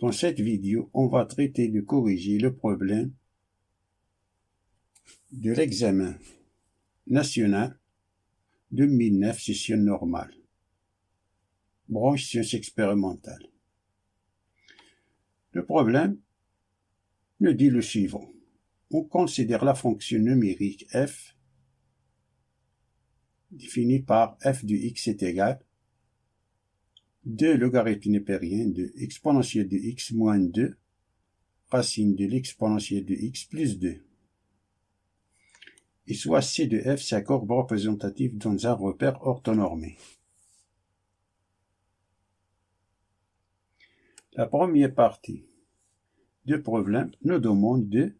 Dans cette vidéo, on va traiter de corriger le problème de l'examen national 2009 session normale, branche sciences expérimentales. Le problème nous dit le suivant. On considère la fonction numérique f définie par f de x est égal 2 logarithme népérien de exponentielle de x moins 2 racine de l'exponentielle de x plus 2. Et soit C de f sa courbe représentative dans un repère orthonormé. La première partie du problème nous demande de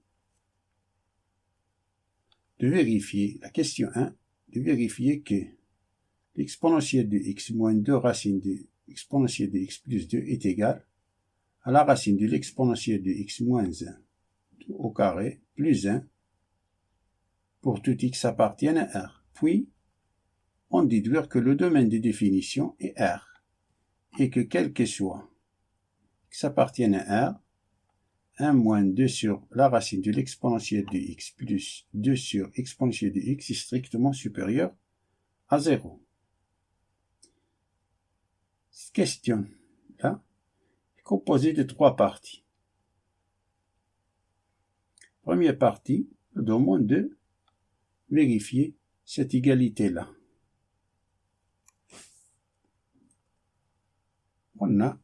vérifier, la question 1, de vérifier que l'exponentielle de x moins 2 racine de l'exponentielle de x plus 2 est égale à la racine de l'exponentielle de x moins 1 tout au carré plus 1 pour tout x appartient à R. Puis, on déduire que le domaine de définition est R et que quel que soit x appartient à R, 1 moins 2 sur la racine de l'exponentielle de x plus 2 sur exponentielle de x est strictement supérieur à 0. Cette question-là est composée de 3 parties. Première partie, nous demande de vérifier cette égalité-là. On a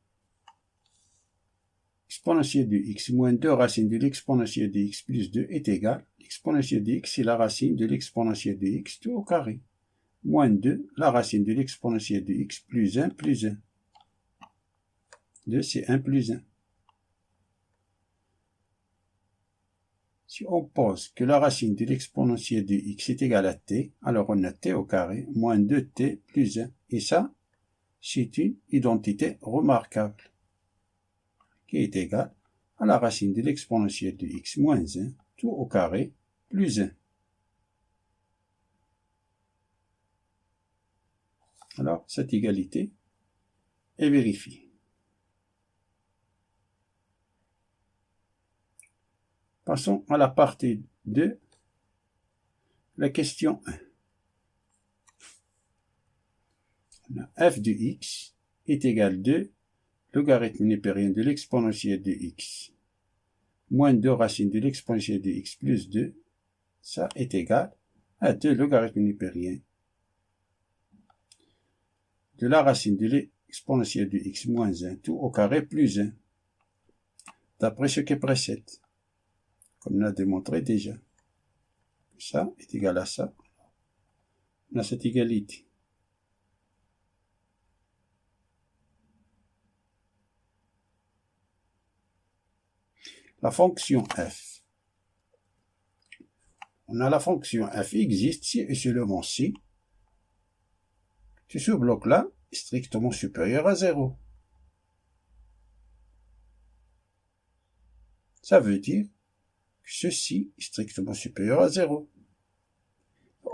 l'exponentielle de x moins 2 racine de l'exponentielle de x plus 2 est égale. L'exponentielle de x, c'est la racine de l'exponentielle de x tout au carré. Moins 2, la racine de l'exponentielle de x plus 1 plus 1. 2, c'est 1 plus 1. Si on pose que la racine de l'exponentielle de x est égale à t, alors on a t au carré moins 2t plus 1. Et ça, c'est une identité remarquable qui est égale à la racine de l'exponentielle de x moins 1 tout au carré plus 1. Alors, cette égalité est vérifiée. Passons à la partie 2, la question 1. F de x est égal à 2 logarithme népérien de l'exponentielle de x moins 2 racine de l'exponentielle de x plus 2, ça est égal à 2 logarithme népérien de la racine de l'exponentielle de x moins 1 tout au carré plus 1, d'après ce qui précède, comme on a démontré déjà. Ça est égal à ça. On a cette égalité. La fonction f. On a la fonction f existe si et seulement si ce bloc-là est strictement supérieur à 0. Ça veut dire que ceci est strictement supérieur à 0.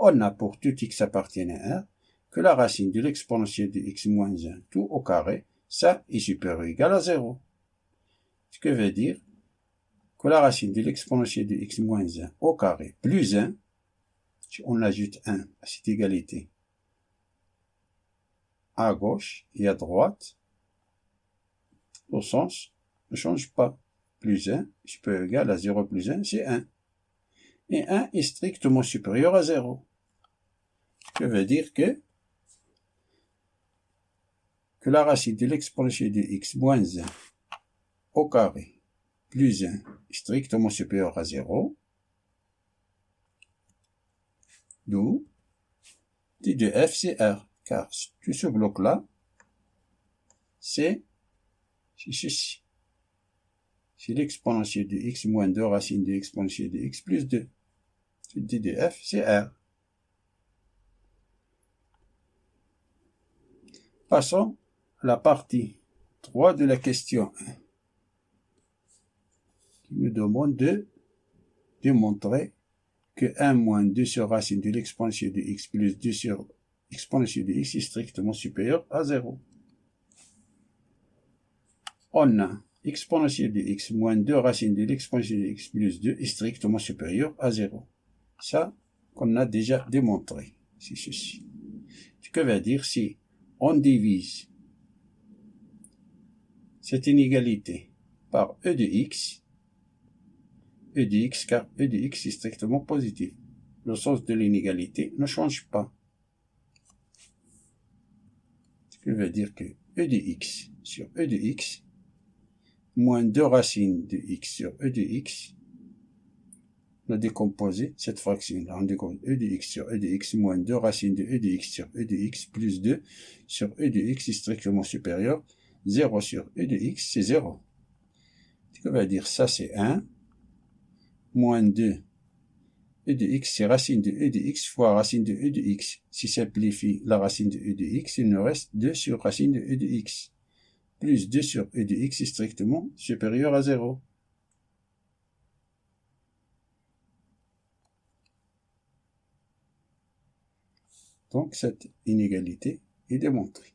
On a pour tout x appartient à 1 que la racine de l'exponentielle de x moins 1 tout au carré, ça est supérieur ou égal à 0. Ce que veut dire que la racine de l'exponentielle de x moins 1 au carré plus 1, si on ajoute 1 à cette égalité, à gauche et à droite, le sens ne change pas. Plus 1 supérieur ou égal à 0 plus 1, c'est 1. Et 1 est strictement supérieur à 0. Ce qui veut dire que la racine de l'exponentielle de x moins 1 au carré plus 1 est strictement supérieur à 0. D'où t de f c'est r. Car tout ce bloc-là, c'est ceci. C'est l'exponentielle de x moins 2 racine de l'exponentielle de x plus 2. t de f c'est r. Passons à la partie 3 de la question 1, qui nous demande de démontrer que 1 moins 2 sur racine de l'exponentielle de x plus 2 sur exponentielle de x est strictement supérieur à 0. On a exponentielle de x moins 2 racine de l'exponentielle de x plus 2 est strictement supérieur à 0. Ça, qu'on a déjà démontré. C'est ceci. Ce que veut dire si on divise cette inégalité par e de x, car e de x est strictement positif. Le sens de l'inégalité ne change pas. Ce qui veut dire que e de x sur e de x moins 2 racines de x sur e de x, on a décomposé cette fraction-là. On décompose e de x sur e de x moins 2 racines de e de x sur e de x plus 2 sur e de x est strictement supérieur. 0 sur e de x, c'est 0. Ce qui veut dire ça, c'est 1 moins 2 e de x, c'est racine de e de x fois racine de e de x. Si simplifie la racine de e de x, il nous reste 2 sur racine de e de x. Plus 2 sur e de x est strictement supérieur à 0. Donc, cette inégalité est démontrée.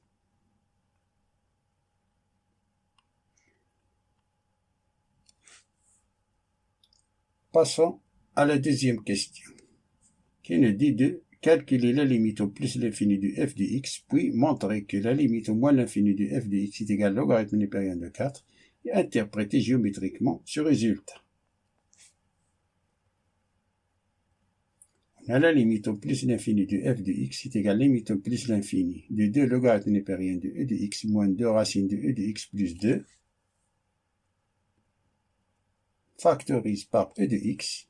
Passons à la deuxième question, qui nous dit de calculer la limite au plus l'infini du f de x, puis montrer que la limite au moins l'infini du f de x est égale au logarithme népérien de 4, et interpréter géométriquement ce résultat. On a la limite au plus l'infini du f de x est égale à la limite au plus l'infini de 2 logarithme népérien de e de x moins 2 racine de e de x plus 2, factorise par e de x,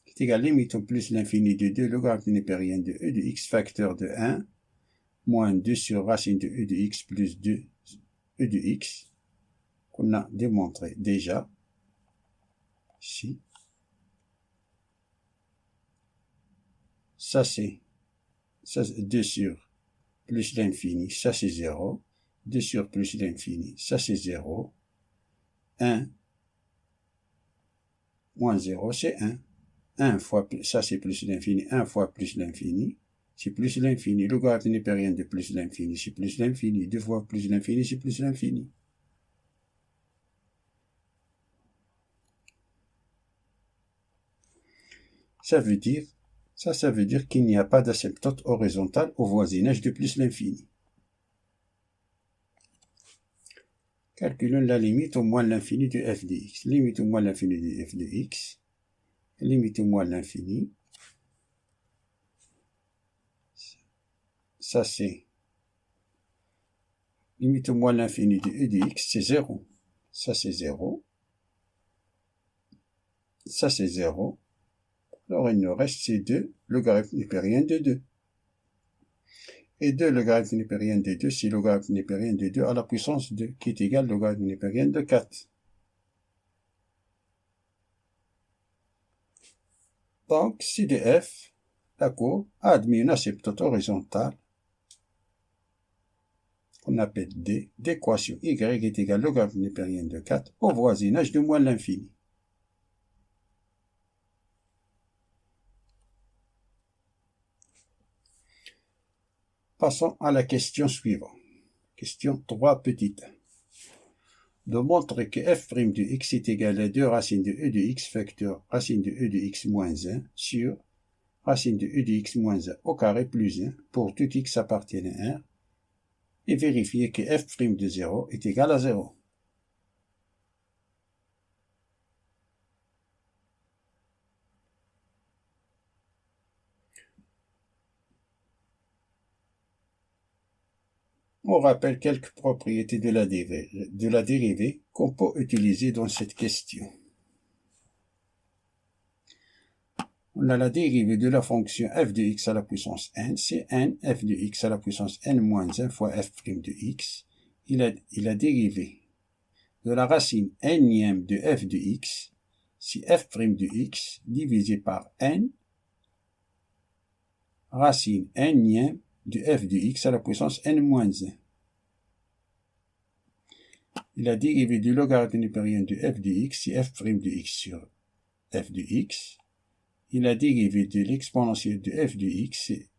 est égal à la limite au plus l'infini de 2 logarithme népérien de e de x facteur de 1, moins 2 sur racine de e de x plus 2 e de x, qu'on a démontré déjà ici. Ça c'est 2 sur plus l'infini, ça c'est 0. 2 sur plus l'infini, ça c'est 0. 1 moins 0, c'est 1. 1 fois, ça c'est plus l'infini, 1 fois plus l'infini, c'est plus l'infini. Le logarithme népérien de plus l'infini, c'est plus l'infini. 2 fois plus l'infini, c'est plus l'infini. Ça veut dire qu'il n'y a pas d'asymptote horizontale au voisinage de plus l'infini. Calculons la limite au moins l'infini de f de x. Limite au moins l'infini de f de x. Limite au moins l'infini. Ça c'est limite au moins l'infini de e de x, c'est 0. Ça c'est 0. Ça c'est 0. Alors il nous reste ces 2, logarithme népérien de 2. Et 2 logarithme népérien de 2, c'est logarithme népérien de 2 à la puissance 2, qui est égal au logarithme népérien de 4. Donc, si de f, la courbe, a admis une asymptote horizontale, qu'on appelle D, d'équation y est égal au logarithme népérien de 4 au voisinage de moins l'infini. Passons à la question suivante. Question 3 petit 1. De montrer que f' de x est égal à 2 racines de e de x facteur racine de e de x moins 1 sur racine de e de x moins 1 au carré plus 1 pour tout x appartiennent à 1 et vérifier que f' de 0 est égal à 0. On rappelle quelques propriétés de la dérivée qu'on peut utiliser dans cette question. On a la dérivée de la fonction f de x à la puissance n, c'est n f de x à la puissance n moins 1 fois f' de x. Et la dérivée de la racine nème de f de x, c'est f' de x divisé par n racine nème de f de x à la puissance n moins 1. Et la dérivée du logarithme népérien de f de x, c'est f' de x sur f de x. Et la dérivée de l'exponentielle de f de x, c'est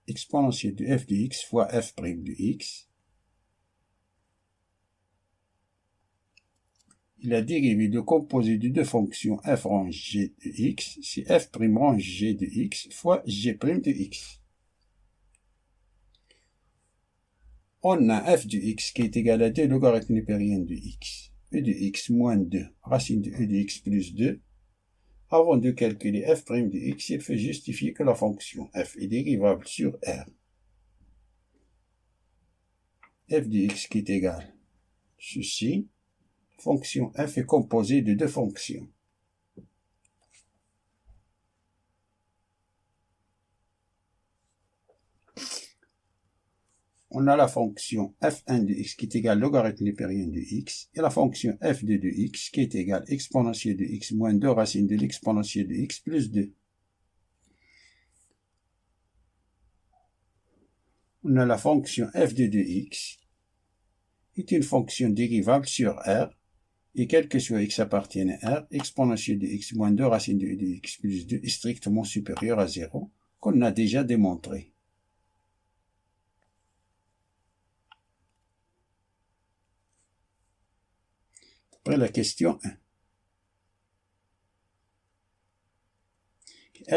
exponentielle de f de x fois f' de x. la dérivée de composé de deux fonctions f range g de x, c'est f' range g de x fois g' de x. On a f de x qui est égal à 2 logarithme népérien de x. E de x moins 2, racine de e de x plus 2. Avant de calculer f' de x, il faut justifier que la fonction f est dérivable sur R. F de x qui est égal à ceci. Fonction f est composée de deux fonctions. On a la fonction f1 de x qui est égale logarithme népérien de x et la fonction f2 de x qui est égale exponentielle de x moins 2 racine de l'exponentielle de x plus 2. On a la fonction f2 de x est une fonction dérivable sur R et quel que soit x appartienne à R, exponentielle de x moins 2 racine de x plus 2 est strictement supérieur à 0 qu'on a déjà démontré. Après la question 1.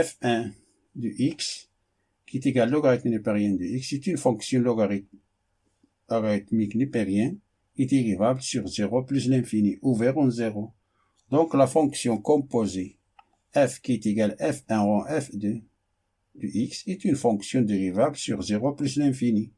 f1 de x qui est égal logarithme népérien de x est une fonction logarithmique népérien est dérivable sur 0 plus l'infini ouvert en 0. Donc la fonction composée f qui est égale f1 rang f2 de x est une fonction dérivable sur 0 plus l'infini.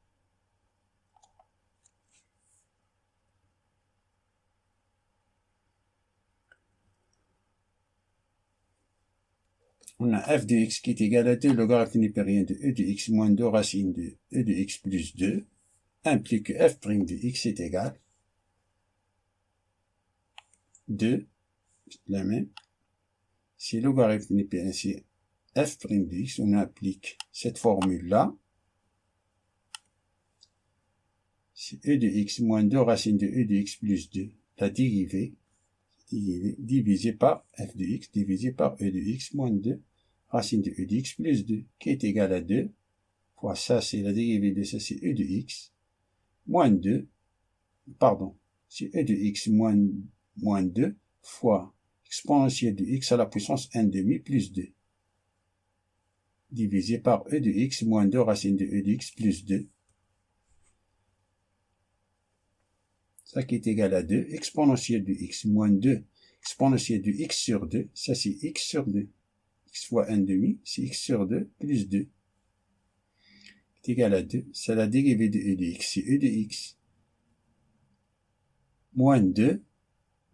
On a f de x qui est égal à 2 logarithme népérien de e de x moins 2 racine de e de x plus 2 implique que f' de x est égal 2, la même. Si logarithme népérien, c'est f' de x, on applique cette formule-là. C'est e de x moins 2 racine de e de x plus 2, la dérivée divisé par f de x divisé par e de x moins 2 racine de e de x plus 2 qui est égal à 2 fois ça c'est la dérivée de ça c'est e de x moins 2 c'est e de x moins 2 fois exponentielle de x à la puissance 1 demi plus 2 divisé par e de x moins 2 racine de e de x plus 2 ça qui est égal à 2, exponentielle de x moins 2, exponentielle de x sur 2, ça c'est x sur 2. X fois 1 demi, c'est x sur 2 plus 2. Est égal à 2, c'est la dérivée de e de x, c'est e de x. Moins 2,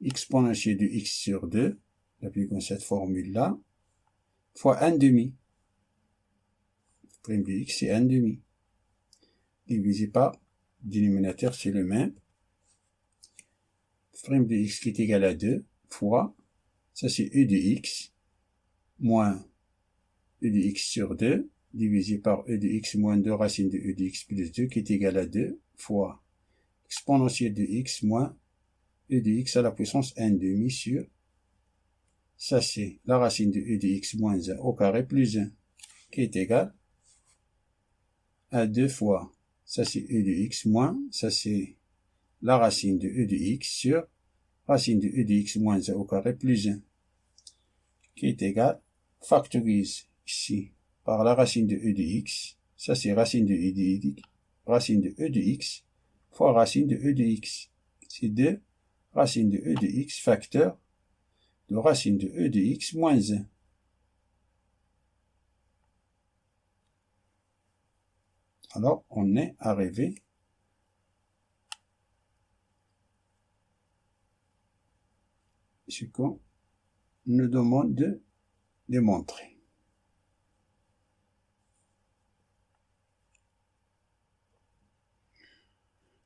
exponentielle de x sur 2, appliquons cette formule-là, fois 1 demi. Prime de x, c'est 1 demi. Divisé par, dénominateur, c'est le même. Prime de x qui est égal à 2 fois, ça c'est e de x, moins e de x sur 2, divisé par e de x moins 2 racine de e de x plus 2 qui est égal à 2 fois exponentielle de x moins e de x à la puissance 1 demi sur, ça c'est la racine de e de x moins 1 au carré plus 1 qui est égal à 2 fois, ça c'est e de x moins, ça c'est la racine de e de x sur racine de e de x moins 1 au carré plus 1, qui est égal, factorise ici par la racine de e de x, ça c'est racine de e de x, fois racine de e de x. C'est 2 racine de e de x facteur de racine de e de x moins 1. Alors, on est arrivé ce qu'on nous demande de démontrer.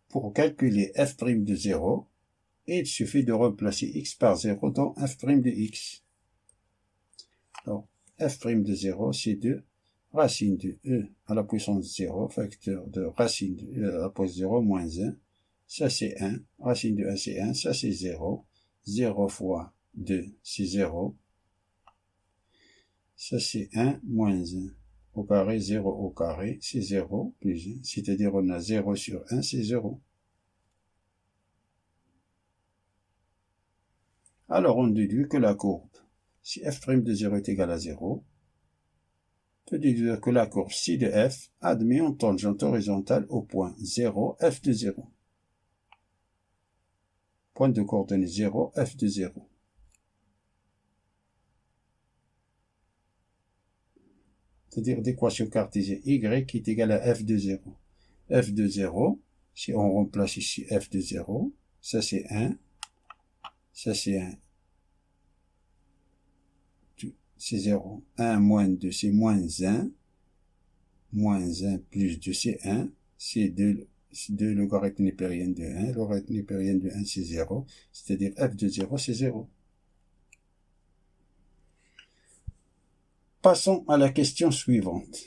Pour calculer f' de 0, il suffit de remplacer x par 0 dans f' de x. Alors, f' de 0, c'est 2 racine de e à la puissance 0, facteur de racine de e à la puissance 0 moins 1. Ça c'est 1, racine de 1 c'est 1, ça c'est 0. 0 fois 2, c'est 0. Ça c'est 1 moins 1 au carré, 0 au carré, c'est 0 plus 1. C'est-à-dire on a 0 sur 1, c'est 0. Alors on déduit que la courbe, si f' de 0 est égal à 0, on peut déduire que la courbe ci de f admet une tangente horizontale au point 0, f de 0. Point de coordonnées 0, f de 0. C'est-à-dire d'équation cartésienne y est égale à f de 0. F de 0, si on remplace ici f de 0, ça c'est 1, ça c'est 1, c'est 0. 1 moins 2, c'est moins 1. Moins 1 plus 2, c'est 1. C'est 2 logarithme népérien de 1. Logarithme népérien de 1, c'est 0. C'est-à-dire f de 0, c'est 0. Passons à la question suivante.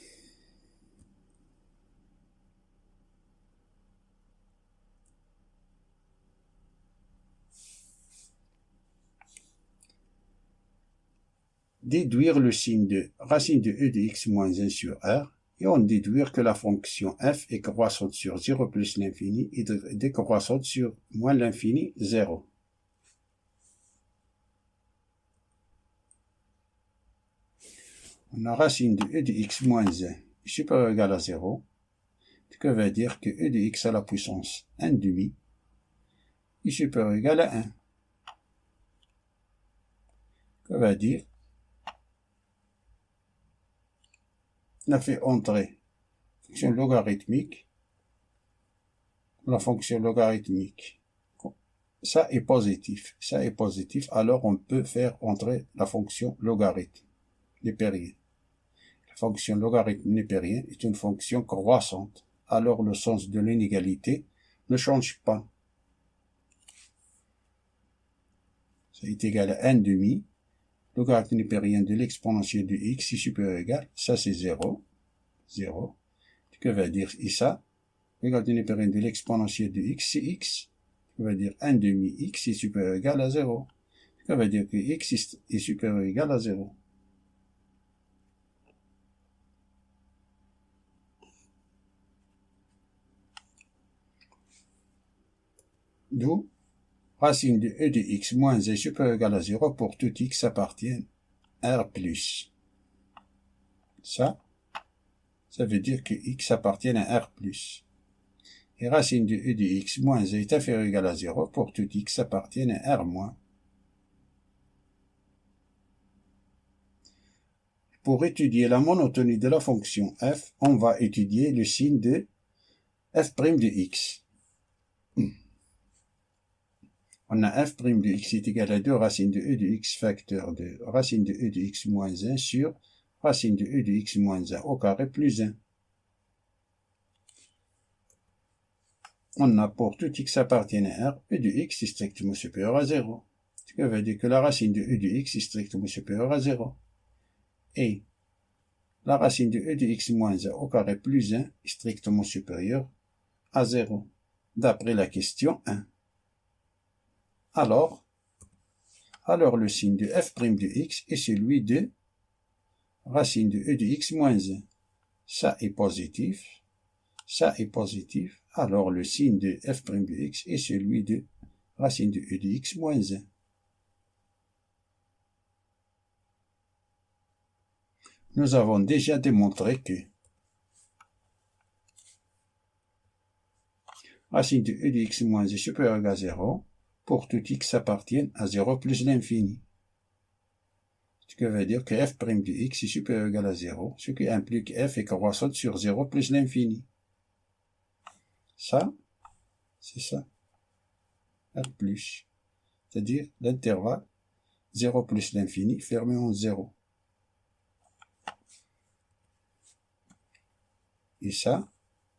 Déduire le signe de racine de e de x moins 1 sur r, et on déduire que la fonction f est croissante sur 0 plus l'infini et décroissante sur moins l'infini 0. On a racine de e de x moins 1 est supérieur ou égal à 0, ce qui veut dire que e de x à la puissance 1 demi est supérieur ou égal à 1. Ce qui veut dire on a fait entrer fonction logarithmique, la fonction logarithmique. Ça est positif, alors on peut faire entrer la fonction logarithme népérien. La fonction logarithme népérien est une fonction croissante, alors le sens de l'inégalité ne change pas. Ça est égal à 1 demi. Logarithme népérien de l'exponentielle de x est supérieur ou égal, ça c'est 0, 0. Ce que veut dire et ça, logarithme népérien de l'exponentielle de x, c'est x. Ce que veut dire 1 demi x est supérieur ou égal à 0. Ce que veut dire que x est supérieur ou égal à 0. D'où racine de e de x moins 1 supérieur ou égal à 0 pour tout x appartienne R plus. Ça veut dire que x appartient à R plus. Et racine de e de x moins 1 est inférieur ou égal à 0 pour tout x appartient à R moins. Pour étudier la monotonie de la fonction f, on va étudier le signe de f' de x. On a f' de x est égal à 2 racine de e de x facteur de racine de e de x moins 1 sur racine de e de x moins 1 au carré plus 1. On a pour tout x appartient à R, e de x est strictement supérieur à 0. Ce qui veut dire que la racine de e de x est strictement supérieure à 0. Et la racine de e de x moins 1 au carré plus 1 est strictement supérieure à 0, d'après la question 1. Alors le signe de f' de x est celui de racine de e de x moins 1. Ça est positif. Alors le signe de f' de x est celui de racine de e de x moins 1. Nous avons déjà démontré que racine de e de x moins 1 est supérieure à 0 pour tout x appartienne à 0 plus l'infini. Ce qui veut dire que f' de x est supérieur ou égal à 0, ce qui implique f est croissante sur 0 plus l'infini. Ça, c'est ça. R plus. C'est-à-dire l'intervalle 0 plus l'infini fermé en 0. Et ça,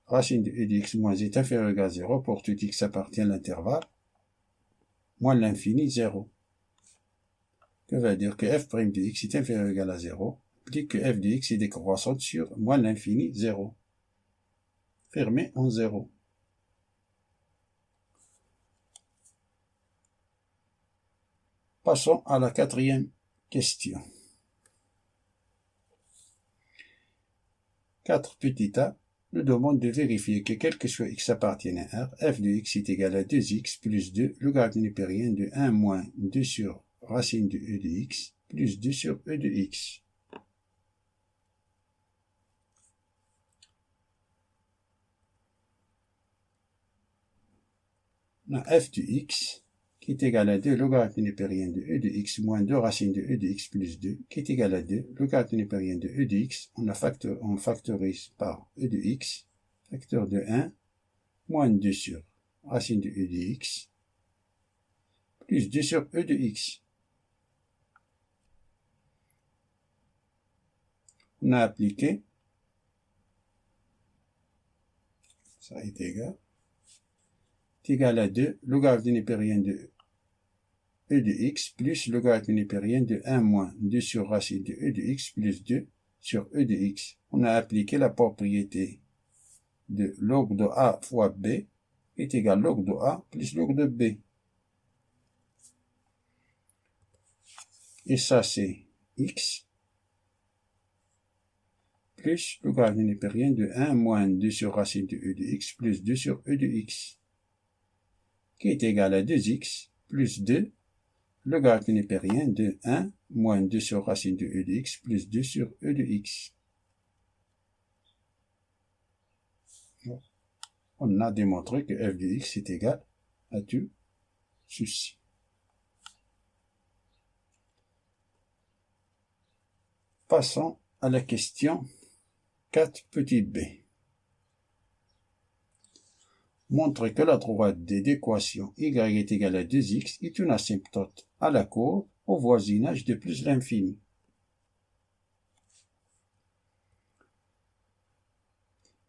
racine de e de x moins est inférieur ou égal à 0 pour tout x appartient à l'intervalle moins l'infini 0. Que veut dire que f' de x est inférieur ou égal à 0, implique que f de x est décroissante sur moins l'infini 0. Fermé en 0. Passons à la quatrième question. 4 petit a nous demande de vérifier que quel que soit x appartienne à R, f de x est égal à 2x plus 2 logarithme népérien de 1 moins 2 sur racine de e de x plus 2 sur e de x. On a f de x qui est égal à 2 logarithme népérien de e de x moins 2 racine de e de x plus 2 qui est égal à 2 logarithme népérien de e de x. On factorise par e de x, facteur de 1, moins 2 sur racine de e de x plus 2 sur e de x. On a appliqué, ça est égal à 2 logarithme népérien de e de x plus logarithme népérien de 1 moins 2 sur racine de e de x plus 2 sur e de x. On a appliqué la propriété de log de a fois b est égal log de a plus log de b. Et ça c'est x plus logarithme népérien de 1 moins 2 sur racine de e de x plus 2 sur e de x qui est égal à 2x plus 2 logarithme népérien de 1 moins 2 sur racine de e de x plus 2 sur e de x. On a démontré que f de x est égal à tout ceci. Passons à la question 4 petit b. Montre que la droite D d'équation y est égale à 2x est une asymptote à la courbe au voisinage de plus l'infini.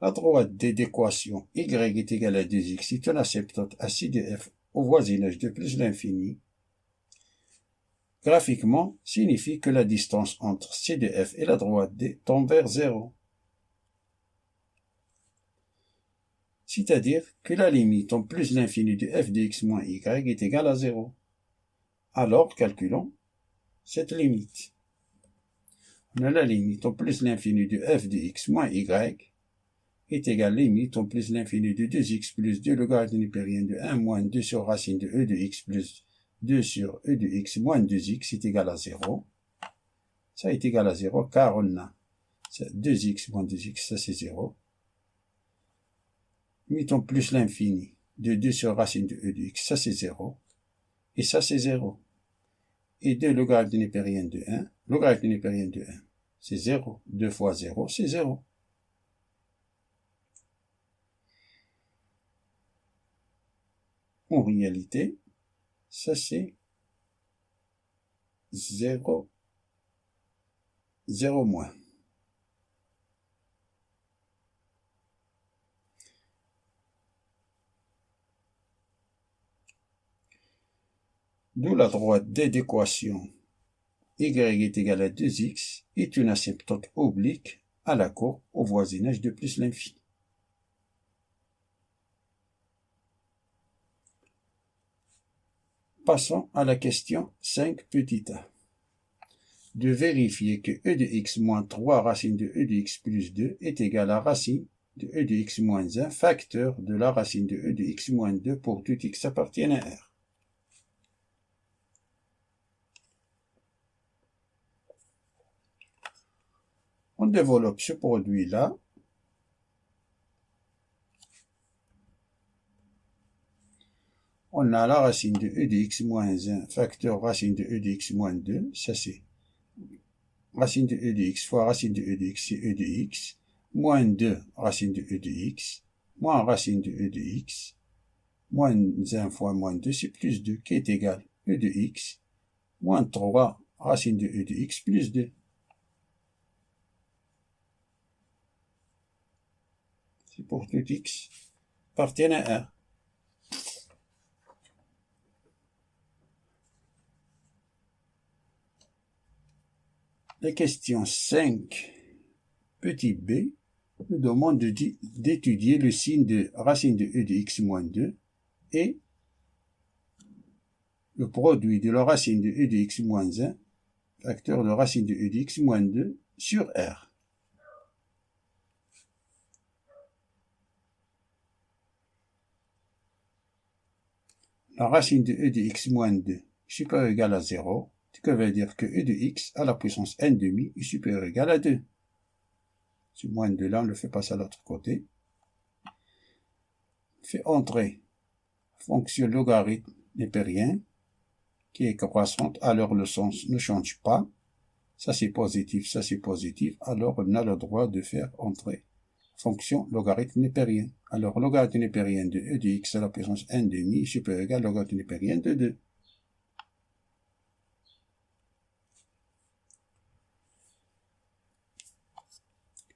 La droite D d'équation y est égale à 2x est une asymptote à C de f au voisinage de plus l'infini. Graphiquement, signifie que la distance entre C de f et la droite D tend vers 0. C'est-à-dire que la limite en plus l'infini de f de x moins y est égale à 0. Alors, calculons cette limite. On a la limite en plus l'infini de f de x moins y est égale à la limite en plus l'infini de 2x plus 2 logarithme népérien de 1 moins 2 sur racine de e de x plus 2 sur e de x moins 2x est égal à 0. Ça est égal à 0 car on a 2x moins 2x, ça c'est 0. Mettons plus l'infini de 2 sur racine de e de x, ça c'est 0. Et ça c'est 0. Et 2 logarithme népérien de 1, logarithme népérien de 1, c'est 0. 2 fois 0, c'est 0. En réalité, ça c'est 0, 0 moins. D'où la droite D d'équation y est égal à 2x est une asymptote oblique à la courbe au voisinage de plus l'infini. Passons à la question 5 petit a. De vérifier que e de x moins 3 racine de e de x plus 2 est égal à racine de e de x moins 1 facteur de la racine de e de x moins 2 pour tout x appartiennent à R. On développe ce produit-là. On a la racine de e de x moins 1 facteur racine de e de x moins 2, ça c'est racine de e de x fois racine de e de x, c'est e de x, moins 2 racine de e de x, moins racine de e de x, moins 1 fois moins 2, c'est plus 2, qui est égal e de x, moins 3 racine de e de x plus 2. C'est pour tout x appartient à R. La question 5, petit b, nous demande d'étudier le signe de racine de e de x moins 2 et le produit de la racine de e de x moins 1, facteur de racine de e de x moins 2 sur R. La racine de e de x moins 2 supérieur ou égal à 0, ce qui veut dire que e de x à la puissance n demi est supérieur ou égal à 2. Ce moins 2 là, on le fait passer à l'autre côté. On fait entrer fonction logarithme népérien qui est croissante, alors le sens ne change pas. Ça c'est positif, alors on a le droit de faire entrer fonction logarithme népérien. Alors logarithme népérien de e de x à la puissance n demi est supérieur ou égal à logarithme népérien de 2.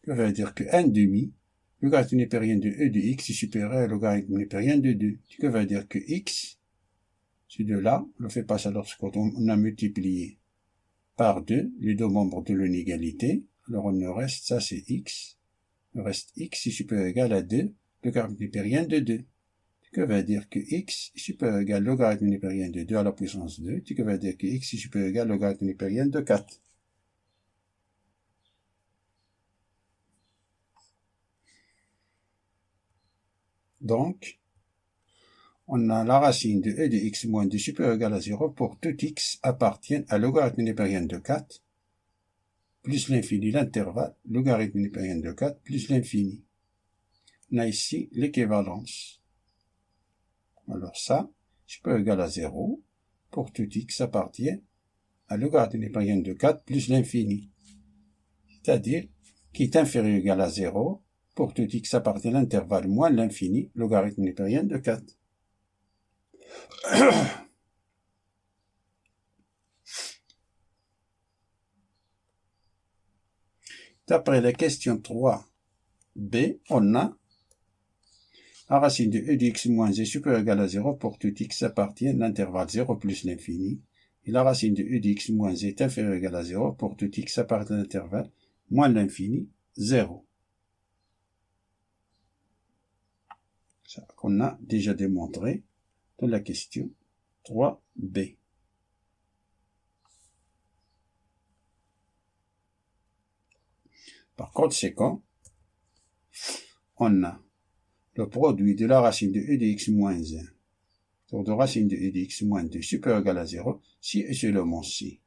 Ça veut dire que n demi, logarithme népérien de e de x est supérieur à logarithme népérien de 2. Ce qui veut dire que x, ce 2 là, on le fait passer à l'autre côté, on a multiplié par 2 les deux membres de l'inégalité. Alors on nous reste, ça c'est x. Il reste x est supérieur ou égal à 2, logarithme népérien de 2. Ce qui veut dire que x est supérieur ou égal à logarithme népérien de 2 à la puissance 2. Ce qui veut dire que x est supérieur ou égal à logarithme népérien de 4. Donc, on a la racine de e de x moins 2 supérieur ou égal à 0 pour tout x appartient à logarithme népérien de 4, plus l'infini, l'intervalle, logarithme népérien de 4, plus l'infini. On a ici l'équivalence. Alors ça, supérieur ou égal à 0, pour tout x appartient à logarithme népérien de 4 plus l'infini. C'est-à-dire, qui est inférieur ou égal à 0, pour tout x appartient à l'intervalle moins l'infini, logarithme népérien de 4. D'après la question 3b, on a la racine de e de x moins est supérieure ou égale à 0 pour tout x appartient à l'intervalle 0 plus l'infini. Et la racine de e de x moins est inférieure ou égale à 0 pour tout x appartient à l'intervalle moins l'infini, 0. Ça qu'on a déjà démontré dans la question 3b. Par conséquent, on a le produit de la racine de e de x moins 1 sur de racine de e de x moins 2 supérieur ou égal à 0 si et seulement si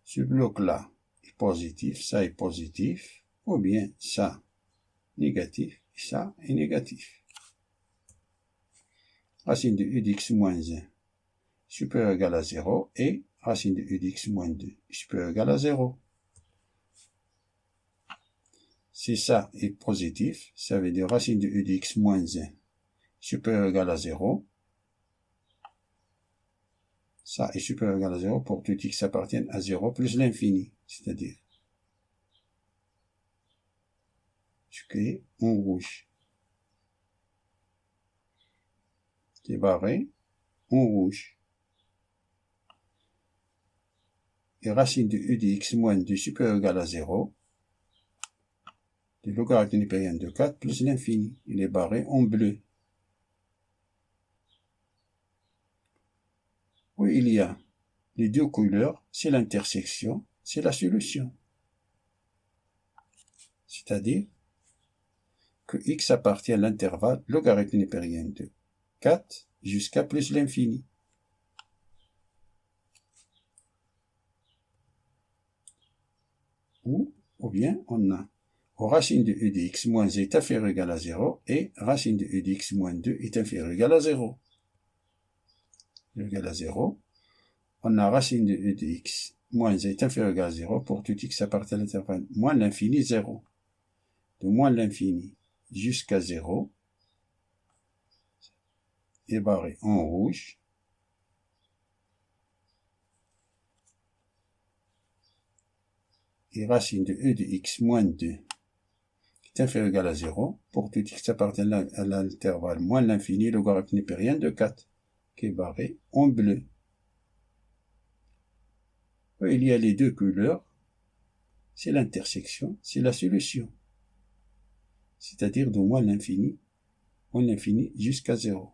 ce bloc-là est positif, ça est positif, ou bien ça négatif, et ça est négatif. Racine de e de x moins 1 supérieur ou égal à 0 et racine de e de x moins 2 supérieur ou égal à 0. Si ça est positif, ça veut dire racine de e de x moins 1 supérieur ou égal à 0. Ça est supérieur ou égal à 0 pour tout x appartient à 0 plus l'infini, c'est-à-dire ce qui est en rouge. Qui est barré en rouge. Et racine de e de x moins 2 supérieur ou égal à 0. Le logarithme népérien de 4 plus l'infini. Il est barré en bleu. Où il y a les deux couleurs, c'est l'intersection, c'est la solution. C'est-à-dire que x appartient à l'intervalle logarithme népérien de 4 jusqu'à plus l'infini. Ou bien on a racine de e de x moins est inférieur ou égal à 0 et racine de e de x moins 2 est inférieur ou égal à 0. Égal à 0. On a racine de e de x moins est inférieur ou égal à 0 pour tout x appartient à l'intervalle moins l'infini 0. De moins l'infini jusqu'à 0 est barré en rouge. Et racine de e de x moins 2 est inférieur ou égal à 0 pour tout x appartient à l'intervalle moins l'infini logarithme népérien de 4 qui est barré en bleu. Il y a les deux couleurs, c'est l'intersection, c'est la solution. C'est-à-dire de moins l'infini jusqu'à 0.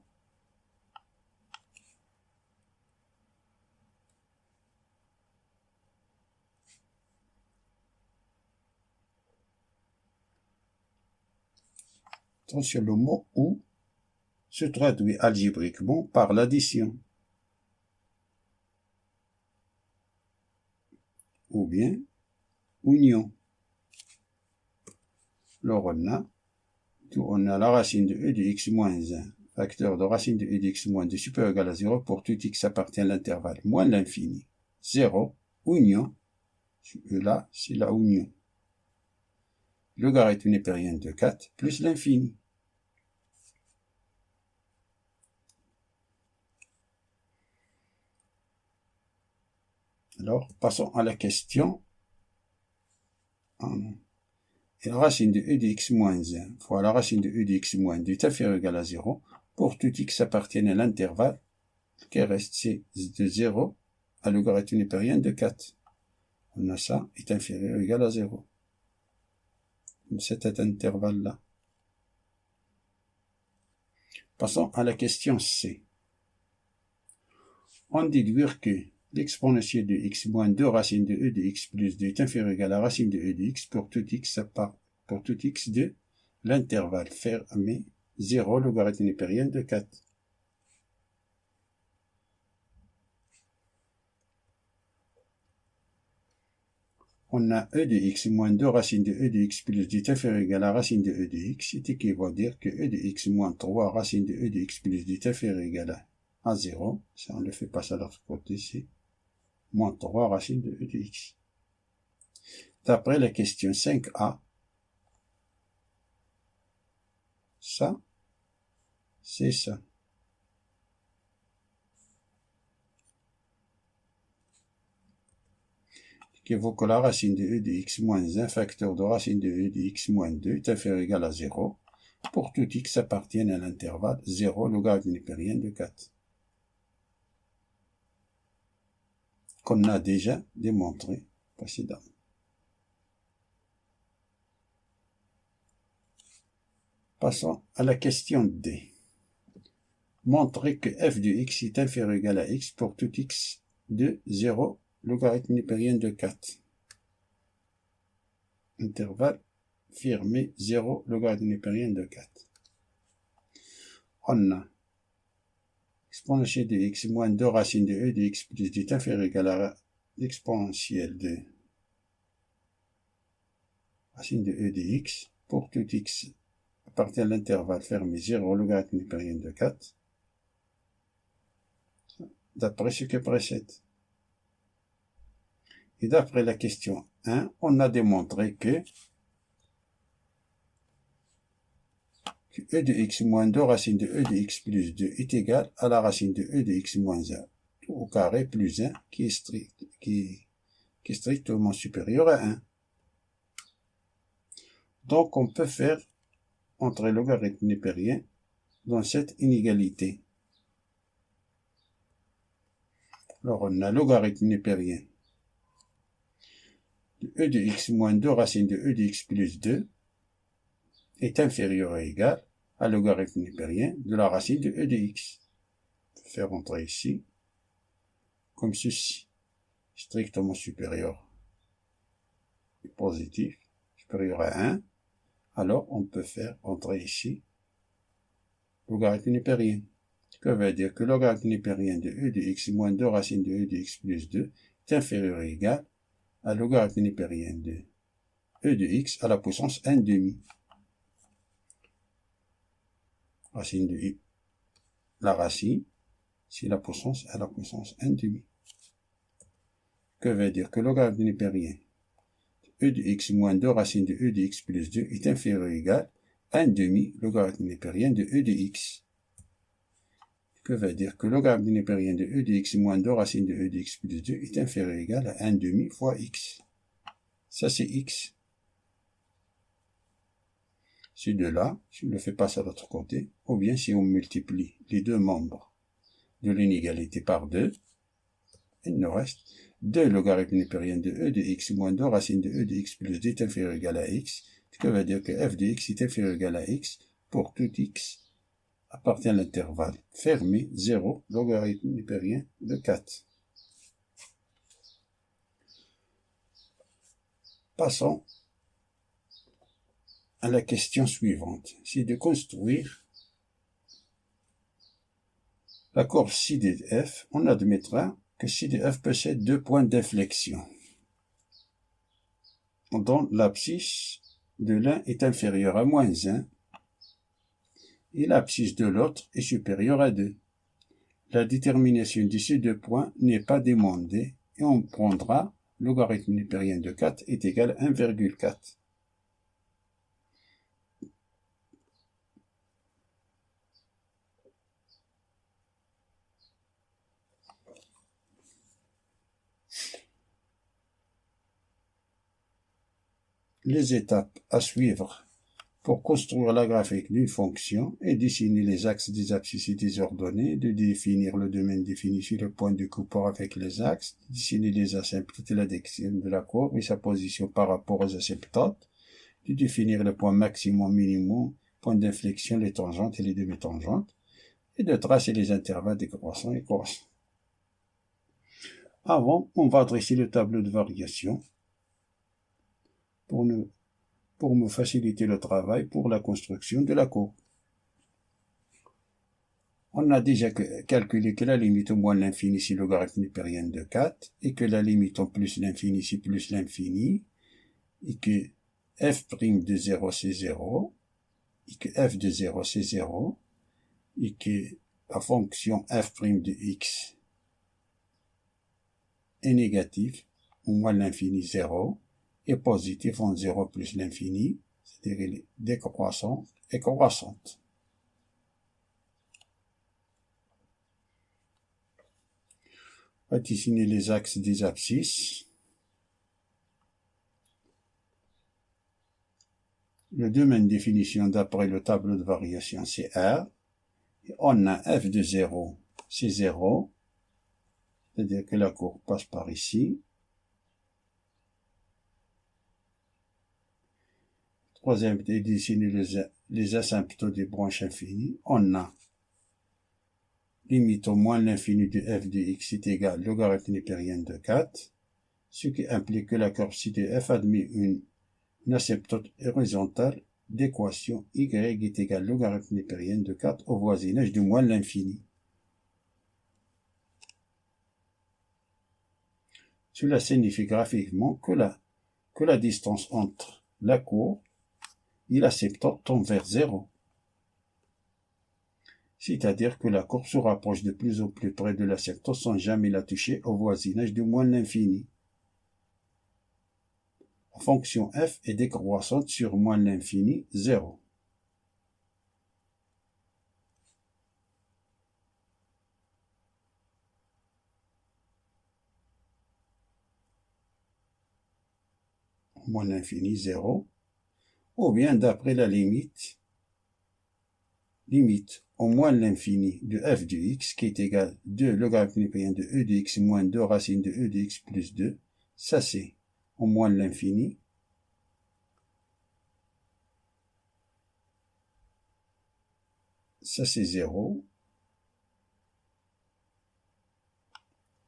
Attention, le mot ou se traduit algébriquement par l'addition. ou bien union. Alors on a la racine de e de x moins 1, facteur de racine de e de x moins 2 supérieur ou égal à 0 pour tout x appartient à l'intervalle moins l'infini. 0, union, là c'est la union. Logarithme népérien de 4 plus l'infini. Alors, passons à la question. Et la racine de e de x moins 1 fois la racine de e de x moins 2 est inférieure ou égale à 0 pour tout x appartient à l'intervalle qui reste, c'est de 0 à logarithme népérien de 4. On a ça est inférieur ou égal à 0. Cet intervalle-là. Passons à la question C. On déduire que l'exponentielle de x moins 2 racine de e de x plus 2 est inférieur ou égal à la racine de e de x pour tout x de l'intervalle fermé 0 logarithme népérien de 4. On a e de x moins 2 racine de e de x plus 2 est inférieur ou égal à la racine de e de x, ce qui veut dire que e de x moins 3 racine de e de x plus 2 est inférieur ou égal à 0. Ça, on le fait passer à l'autre côté ici. Moins 3 racine de e de x. D'après la question 5a, ça, c'est ça. Qui vaut que la racine de e de x moins 1, facteur de racine de e de x moins 2 est inférieur ou égal à 0 pour tout x appartient à l'intervalle 0 logarithme népérien de 4. Qu'on a déjà démontré précédemment. Passons à la question D. Montrer que f de x est inférieur ou égal à x pour tout x de 0 logarithme népérien de 4. Intervalle fermé 0 logarithme népérien de 4. On a exponentielle de x moins 2 racine de e de x plus 2 est inférieur ou égal à l'exponentielle de racine de e de x pour tout x appartient à l'intervalle fermé 0 logarithme népérien de 4. D'après ce que précède. Et d'après la question 1, on a démontré que e de x moins 2 racine de e de x plus 2 est égal à la racine de e de x moins 1 tout au carré plus 1 qui est strictement supérieur à 1. Donc on peut faire entrer le logarithme népérien dans cette inégalité. Alors on a logarithme népérien de e de x moins 2 racine de e de x plus 2 est inférieur ou égal à logarithme népérien de la racine de e de x. On peut faire entrer ici comme ceci, strictement supérieur et positif, supérieur à 1. Alors on peut faire entrer ici logarithme népérien. Ce que veut dire que le logarithme népérien de e de x moins 2 racine de e de x plus 2 est inférieur ou égal à logarithme népérien de e de x à la puissance 1 demi. Racine de i, la racine, c'est la puissance à la puissance 1 demi. Que veut dire que le logarithme népérien de e de x moins 2 racine de e de x plus 2 est inférieur ou égal à 1 demi logarithme népérien de e de x. Que veut dire que le logarithme népérien de e de x moins 2 racine de e de x plus 2 est inférieur ou égal à 1 demi fois x. Ça c'est x. C'est de là, si on le fait passer à l'autre côté, ou bien si on multiplie les deux membres de l'inégalité par 2, il nous reste 2 logarithme népérien de e de x moins 2 racine de e de x plus 2 est inférieur ou égal à x, ce qui veut dire que f de x est inférieur ou égal à x pour tout x appartient à l'intervalle fermé 0 logarithme népérien de 4. Passons à la question suivante, c'est de construire la courbe ci de f. On admettra que ci de f possède deux points d'inflexion. dont l'abscisse de l'un est inférieure à -1 et l'abscisse de l'autre est supérieure à 2. La détermination de ces deux points n'est pas demandée et on prendra logarithme népérien de 4 est égal à 1,4. Les étapes à suivre pour construire la graphique d'une fonction et dessiner les axes des abscisses et des ordonnées, de définir le domaine défini sur le point de coupeur avec les axes, de dessiner les asymptotes et la direction de la courbe et sa position par rapport aux asymptotes, de définir le point maximum, minimum, point d'inflexion, les tangentes et les demi-tangentes, et de tracer les intervalles décroissants et croissants. Avant, on va dresser le tableau de variation pour me faciliter le travail pour la construction de la courbe. On a déjà calculé que la limite au moins l'infini c'est logarithme népérien de 4 et que la limite au plus l'infini c'est plus l'infini et que f' de 0 c'est 0 et que f de 0 c'est 0 et que la fonction f' de x est négative au moins l'infini 0 et positif en 0 plus l'infini, c'est-à-dire elle est décroissante et croissante. On va dessiner les axes des abscisses. Le domaine de définition d'après le tableau de variation c'est R. Et on a f de 0, c'est 0, c'est-à-dire que la courbe passe par ici. Troisième, de dessiner les asymptotes des branches infinies. On a limite au moins l'infini de f de x est égal logarithme népérien de 4, ce qui implique que la courbe ci de f admet une asymptote horizontale d'équation y est égal logarithme népérien de 4 au voisinage de moins l'infini. Cela signifie graphiquement que la distance entre la courbe et l'asymptote tend vers 0. C'est-à-dire que la courbe se rapproche de plus en plus près de l'asymptote sans jamais la toucher au voisinage de moins l'infini. La fonction f est décroissante sur moins l'infini 0. Moins l'infini 0. Ou bien d'après la limite au moins l'infini de f de x qui est égal à 2 logarithme népérien de e de x moins 2 racine de e de x plus 2. Ça c'est au moins l'infini. Ça c'est 0.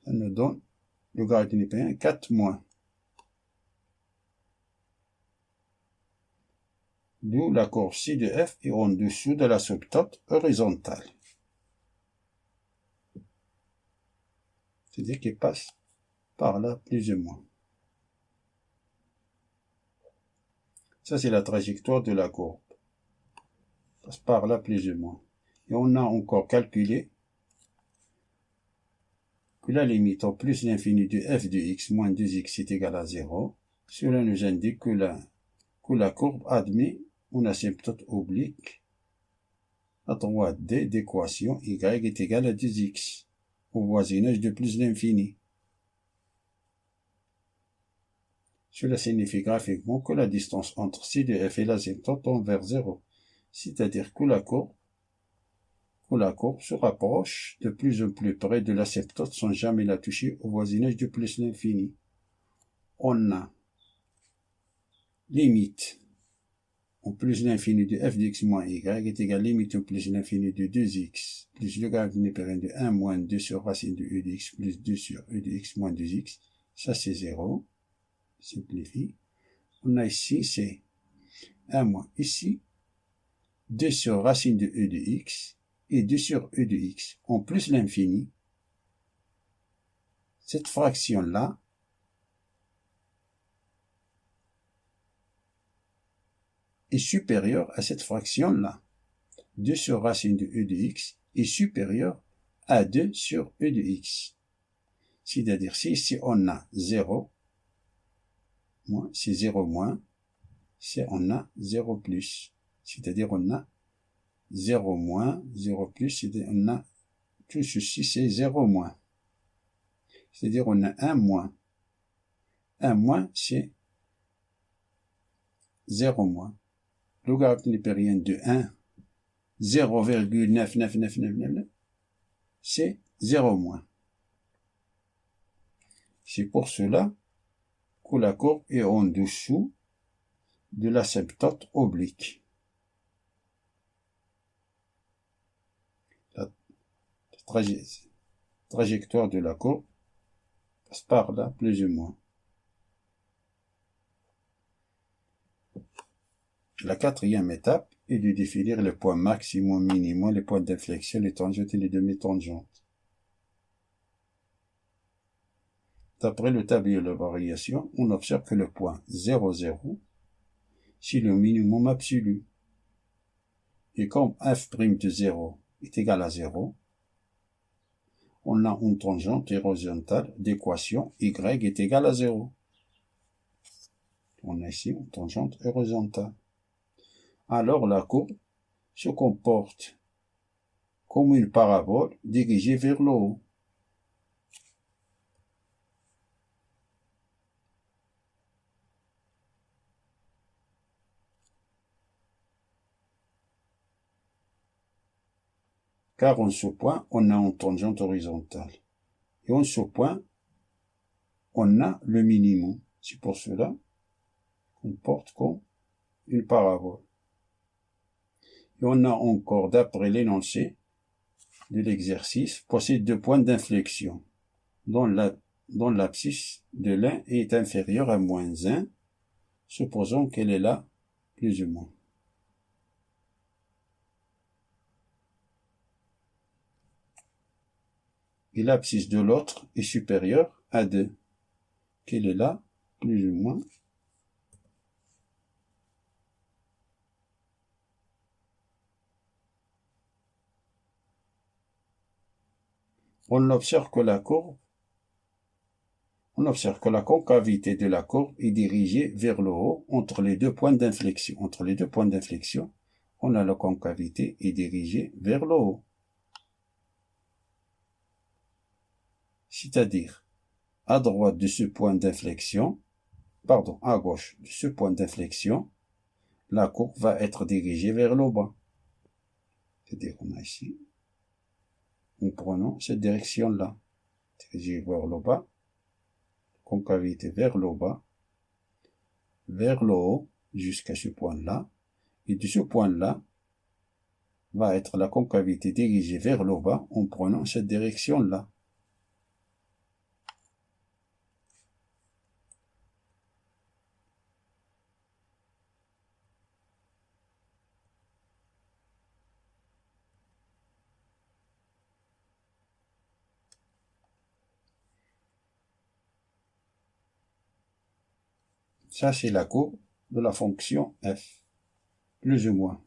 Ça nous donne logarithme népérien 4 moins. D'où la courbe ci de f est en dessous de l'asymptote horizontale. C'est-à-dire qu'il passe par là plus ou moins. Ça c'est la trajectoire de la courbe. Il passe par là plus ou moins. Et on a encore calculé que la limite au plus l'infini de f de x moins 2x est égal à 0. Cela nous indique que la courbe admet une asymptote oblique à droite d d'équation y est égal à 2x au voisinage de plus l'infini. Cela signifie graphiquement que la distance entre c de f et l'asymptote tend vers 0, c'est-à-dire que la courbe se rapproche de plus en plus près de l'asymptote sans jamais la toucher au voisinage de plus l'infini. On a limite au plus l'infini de f de x moins y est égal à limite au plus l'infini de 2x plus logarithme népérien de 1 moins 2 sur racine de e de x plus 2 sur e de x moins 2x. Ça c'est 0. Simplifie. On a ici c'est 1 moins ici 2 sur racine de e de x et 2 sur e de x en plus l'infini. Cette fraction là est supérieur à cette fraction-là. 2 sur racine de e de x est supérieur à 2 sur e de x. C'est-à-dire, si on a 0, moins, c'est 0 moins, si on a 0 plus. C'est-à-dire, on a 0 moins, 0 plus, c'est-à-dire, on a tout ceci, c'est 0 moins. C'est-à-dire, on a 1 moins. 1 moins, c'est 0 moins. Logarithme népérien de 1, 0,99999, c'est 0 moins. C'est pour cela que la courbe est en dessous de l'asymptote oblique. La trajectoire de la courbe passe par là, plus ou moins. La quatrième étape est de définir les points maximum, minimum, les points d'inflexion, les tangentes et les demi-tangentes. D'après le tablier de variation, on observe que le point 0, 0, c'est le minimum absolu. Et comme f' de 0 est égal à 0, on a une tangente horizontale d'équation y est égal à 0. On a ici une tangente horizontale. Alors la courbe se comporte comme une parabole dirigée vers le haut. Car en ce point, on a une tangente horizontale. Et en ce point, on a le minimum. C'est pour cela qu'on porte comme une parabole. Et on a encore, d'après l'énoncé de l'exercice, possède 2 points d'inflexion, dont l'abscisse de l'un est inférieure à moins 1, supposons qu'elle est là, plus ou moins. Et l'abscisse de l'autre est supérieure à 2, qu'elle est là, plus ou moins. On observe que la concavité de la courbe est dirigée vers le haut entre les 2 points d'inflexion. Entre les 2 points d'inflexion, on a la concavité est dirigée vers le haut. C'est-à-dire, à droite de ce point d'inflexion, à gauche de ce point d'inflexion, la courbe va être dirigée vers le bas. C'est-à-dire, on a ici, nous prenons cette direction-là, dirigée vers le bas, concavité vers le bas, vers le haut, jusqu'à ce point-là, et de ce point-là, va être la concavité dirigée vers le bas en prenant cette direction-là. Ça, c'est la courbe de la fonction f, plus ou moins.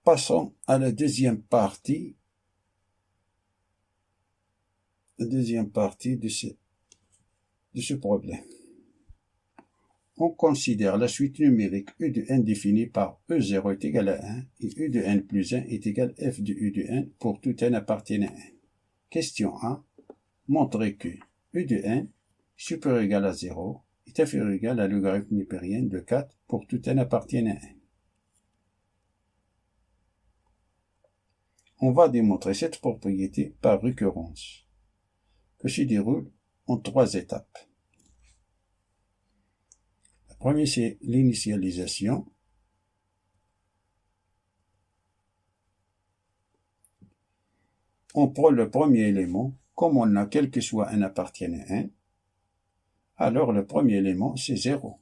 Passons à la deuxième partie de ce problème. On considère la suite numérique e de n définie par e0 est égal à 1 et e de n plus 1 est égal à f de e de n pour tout n appartenant à n. Question 1. Montrer que e de n supérieur ou égal à 0 est inférieur ou égal à logarithme népérien de 4 pour tout n appartenant à n. On va démontrer cette propriété par récurrence, que se déroule en 3 étapes. La première, c'est l'initialisation. On prend le premier élément, comme on a quel que soit n appartenant à n, alors le premier élément, c'est 0.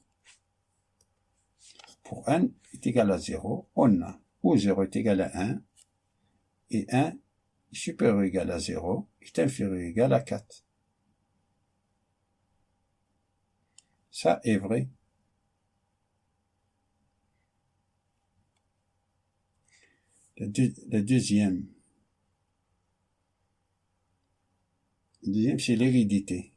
Pour n est égal à 0, on a ou 0 est égal à 1, et 1 est supérieur ou égal à 0 est inférieur ou égal à 4. Ça est vrai. Le deuxième, c'est l'hérédité.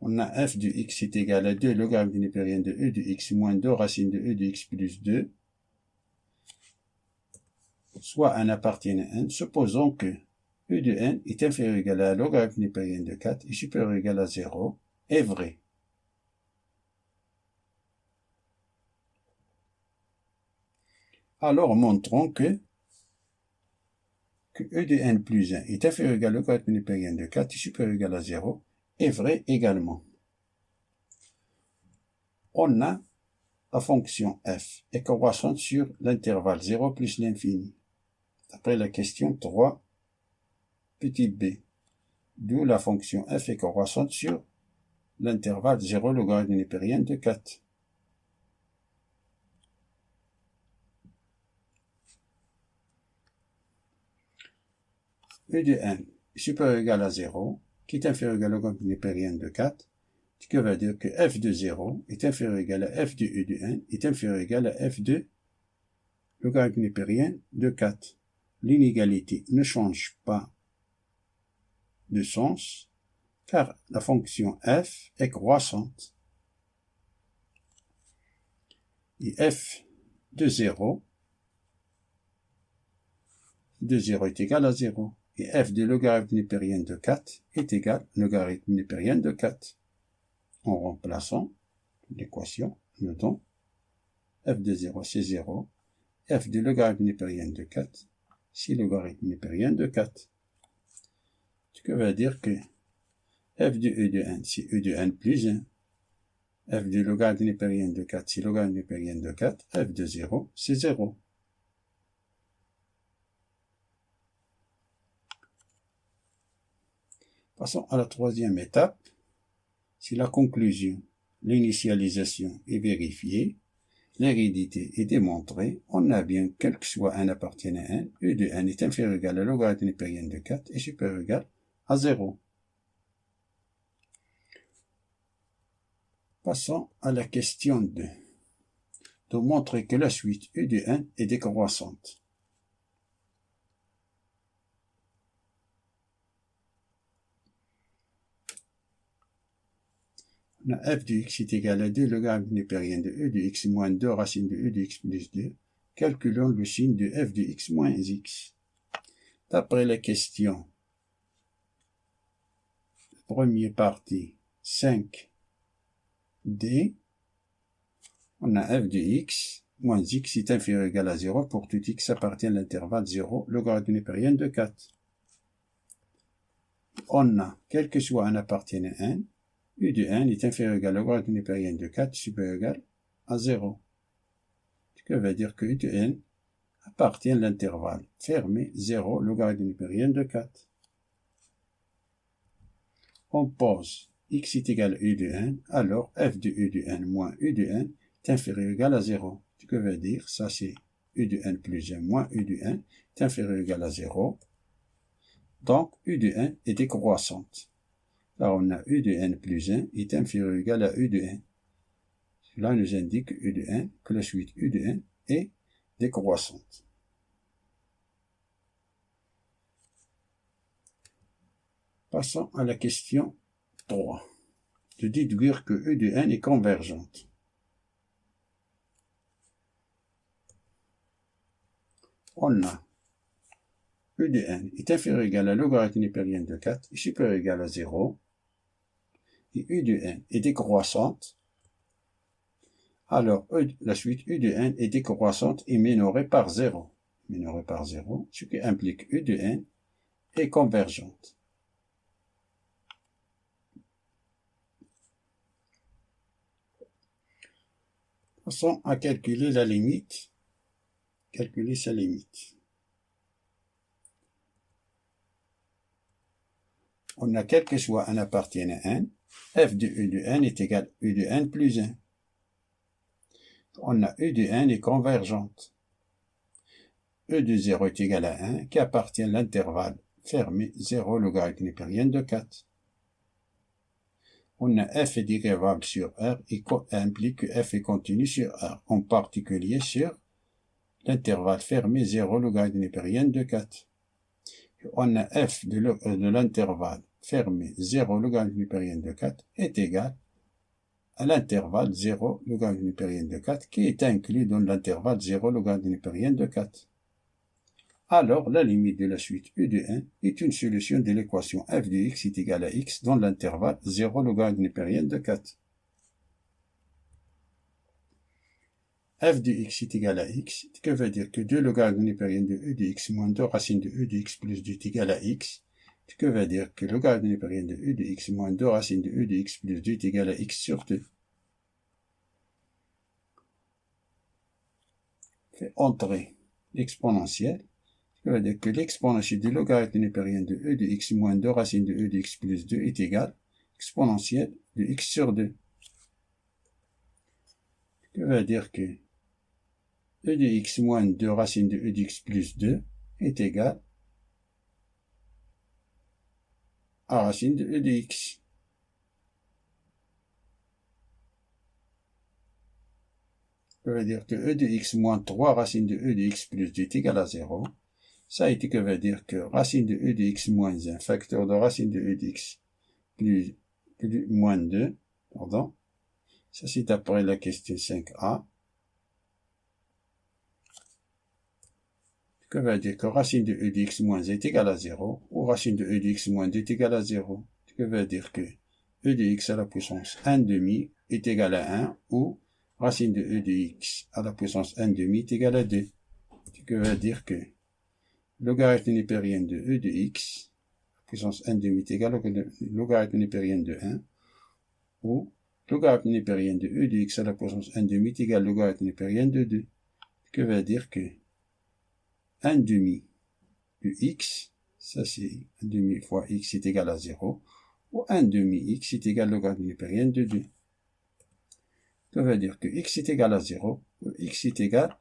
On a f de x est égal à 2 logarithme du népérien de e de x moins 2 racine de e de x plus 2, soit n appartient à n. Supposons que e de n est inférieur ou égal à logarithme népérien de 4 et supérieur ou égal à 0 est vrai. Alors montrons que e de n plus 1 est inférieur ou égal à logarithme népérien de 4 et supérieur ou égal à 0 est vrai également. On a la fonction f est croissante sur l'intervalle 0 plus l'infini, d'après la question 3, petit b, d'où la fonction f est croissante sur l'intervalle 0 logarithme népérien de 4. E de n est supérieur ou égal à 0, qui est inférieur ou égal au logarithme népérien de 4, ce qui veut dire que f de 0 est inférieur ou égal à f de e de n est inférieur ou égal à f de logarithme népérien de 4. L'inégalité ne change pas de sens, car la fonction f est croissante. Et f de 0 est égal à 0. Et f de logarithme népérien de 4 est égal à logarithme népérien de 4. En remplaçant l'équation, nous donnons f de 0 c'est 0, f de logarithme népérien de 4 c'est logarithme népérien de 4. Ce qui veut dire que f de e de n c'est e de n plus 1, f de logarithme népérien de 4 c'est logarithme népérien de 4, f de 0 c'est 0. Passons à la troisième étape, c'est la conclusion. L'initialisation est vérifiée, l'hérédité est démontrée, on a bien, quel que soit n appartient à n, e de n est inférieur ou égal à logarithme népérien de 4 et supérieur ou égal à 0. Passons à la question 2, de montrer que la suite e de n est décroissante. On a f de x est égal à 2 logarithme népérien de e de x moins 2 racine de e de x plus 2. Calculons le signe de f de x moins x. D'après la question, première partie, 5D, on a f de x moins x est inférieur ou égal à 0 pour tout x appartient à l'intervalle 0, logarithme népérien de 4. On a, quel que soit n appartient à n, e de n est inférieur ou égal au logarithme népérien de 4 supérieur ou égal à 0. Ce qui veut dire que e de n appartient à l'intervalle fermé 0, logarithme népérien de 4. On pose x est égal à e de n, alors f de e de n moins e de n est inférieur ou égal à 0. Ce que veut dire, ça c'est e de n plus 1 moins e de n est inférieur ou égal à 0. Donc, e de n est décroissante. Là, on a e de n plus 1 est inférieur ou égal à e de n. Cela nous indique e de n, que la suite e de n est décroissante. Passons à la question 3. De déduire que e de n est convergente. On a e de n est inférieur ou égal à logarithme népérien de 4 et supérieur ou égal à 0. Et e de n est décroissante. Alors, la suite e de n est décroissante et minorée par 0. Minorée par 0, ce qui implique e de n est convergente. Passons à calculer la limite. Calculer sa limite. On a quel que soit n appartient à n, f de e de n est égal à e de n plus 1. On a e de n est convergente. E de 0 est égal à 1 qui appartient à l'intervalle fermé 0 logarithme népérienne de 4. On a f est dérivable sur R et implique que f est continu sur R, en particulier sur l'intervalle fermé 0 logarithme népérienne de 4. On a f de l'intervalle fermé 0 logarithme népérienne de 4 est égal à l'intervalle 0 logarithme népérienne de 4 qui est inclus dans l'intervalle 0 logarithme népérienne de 4. Alors, la limite de la suite U de 1 est une solution de l'équation f de x est égal à x dans l'intervalle 0 logarithme népérienne de 4. F de x est égal à x, ce qui veut dire que 2 logarithme népérienne de E de x moins 2 racine de E de x plus 2 est égal à x, ce qui veut dire que logarithme népérienne de E de x moins 2 racine de E de x plus 2 est égal à x sur 2. Fait entrer l'exponentielle, ce qui veut dire que l'exponentielle du logarithme népérien de E de x moins 2 racine de E de x plus 2 est égal à l'exponentielle de x sur 2. Ce qui veut dire que E de x moins 2 racine de E de x plus 2 est égal à racine de E de x. Ça veut dire que E de x moins 3 racine de E de x plus 2 est égal à 0. Ça veut dire que racine de E de x moins 1, facteur de racine de E de x plus moins 2, pardon. Ça c'est d'après la question 5a. Ce veut dire que racine de E de x moins 1 est égal à 0, ou racine de E de x moins 2 est égal à 0. Ce veut dire que E de x à la puissance 1 demi est égal à 1, ou racine de E de x à la puissance 1 demi est égal à 2. Ce veut dire que logarithme népérien de E de x, puissance 1 demi est égal au logarithme népérien de 1, ou logarithme népérien de E de x à la puissance 1 demi est égal au logarithme népérien de 2. Ce qui veut dire que 1 demi de x, ça c'est 1 demi fois x est égal à 0, ou 1 demi x est égal au logarithme népérien de 2. Ça veut dire que x est égal à 0, ou x est égal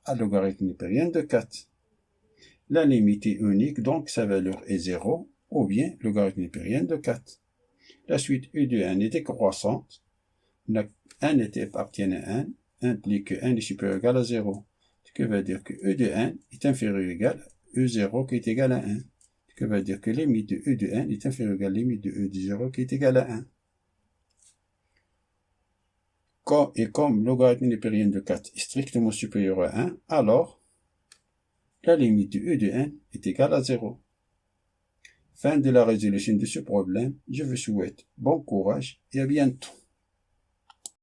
à logarithme népérien de 4. La limite est unique, donc sa valeur est 0, ou bien logarithme népérien de 4. La suite U de 1 est décroissante. 1 appartient à 1, implique que 1 est supérieur ou égal à 0. Ce qui veut dire que E de 1 est inférieur ou égal à E0 qui est égal à 1. Ce qui veut dire que la limite de E de 1 est inférieure ou égal à la limite de E de 0 qui est égal à 1. Et comme logarithme népérien de 4 est strictement supérieur à 1, alors la limite de E de 1 est égale à 0. Fin de la résolution de ce problème. Je vous souhaite bon courage et à bientôt.